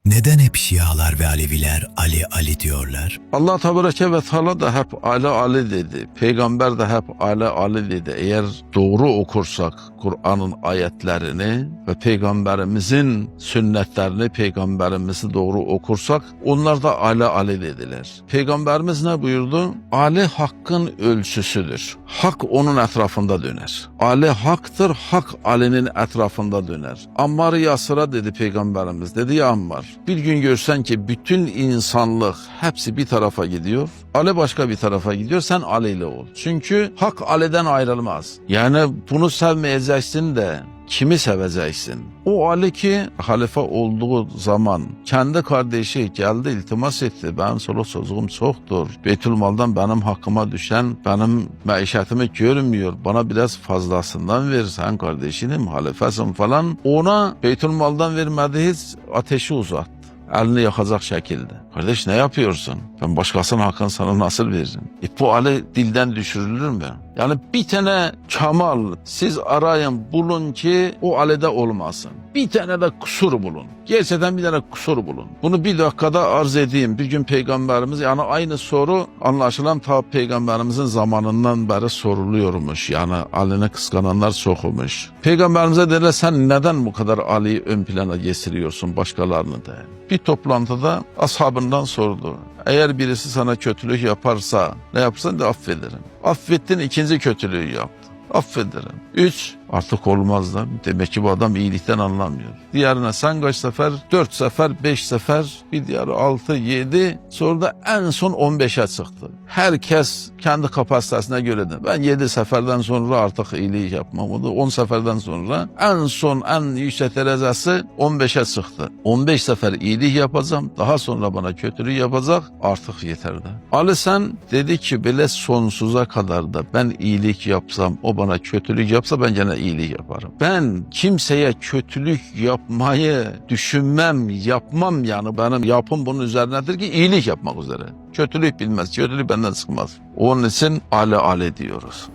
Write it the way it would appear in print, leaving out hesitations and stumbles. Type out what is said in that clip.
Neden hep Şialar ve Aleviler Ali Ali diyorlar? Allah Tebareke ve Teala da hep Ali Ali dedi. Peygamber de hep Ali Ali dedi. Eğer doğru okursak Kur'an'ın ayetlerini ve Peygamberimizin sünnetlerini, Peygamberimizi doğru okursak onlar da Ali Ali dediler. Peygamberimiz ne buyurdu? Ali hakkın ölçüsüdür. Hak onun etrafında döner. Ali haktır, hak Ali'nin etrafında döner. Ammar Yasır'a dedi Peygamberimiz. Dedi ya Ammar, bir gün görsen ki bütün insanlık hepsi bir tarafa gidiyor, Ali başka bir tarafa gidiyor, sen Ali ile ol. Çünkü hak Ali'den ayrılmaz. Yani bunu sevmeyeceksin de kimi seveceksin? O Ali ki halife olduğu zaman kendi kardeşi geldi iltimas etti. Benim soluk sözüm çoktur. Beytülmal'dan benim hakkıma düşen benim maişetimi görmüyor. Bana biraz fazlasından ver. Sen kardeşinim, halifesin falan. Ona Beytülmal'dan vermedi, hiç ateşi uzattı. Elini yakacak şekilde. Kardeş ne yapıyorsun? Ben başkasının hakkını sana nasıl veririm? Bu Ali dilden düşürülür mü? Yani bir tane kemal siz arayın bulun ki o Ali'de olmasın. Bir tane de kusur bulun. Gerçekten bir tane kusur bulun. Bunu bir dakikada arz edeyim. Bir gün Peygamberimiz, yani aynı soru anlaşılan ta Peygamberimizin zamanından beri soruluyormuş. Yani Ali'ni kıskananlar çok olmuş. Peygamberimize dediler, sen neden bu kadar Ali'yi ön plana getiriyorsun, başkalarını da? Bir toplantıda ashabından sordu. Eğer birisi sana kötülük yaparsa ne yapsan da affederim. Affettin, ikinci kötülüğü yaptı. Affederim. 3, artık olmaz da. Demek ki bu adam iyilikten anlamıyor. Diğerine sen kaç sefer? 4 sefer, 5 sefer, bir diğeri 6, 7. Sonra da en son 15'e çıktı. Herkes kendi kapasitesine göre de. Ben 7 seferden sonra artık iyilik yapmam. O da 10 seferden sonra en son en yüksek derecesi 15'e çıktı. 15 sefer iyilik yapacağım. Daha sonra bana kötülük yapacak. Artık yeter de. Ali sen dedi ki bile sonsuza kadar da ben iyilik yapsam, o bana kötülük yapsa ben gene iyilik yaparım. Ben kimseye kötülük yapmayı düşünmem, yapmam, yani benim yapım bunun üzerinedir ki iyilik yapmak üzere. Kötülük bilmez, kötülük benden çıkmaz. Onun için Ali Ali diyoruz.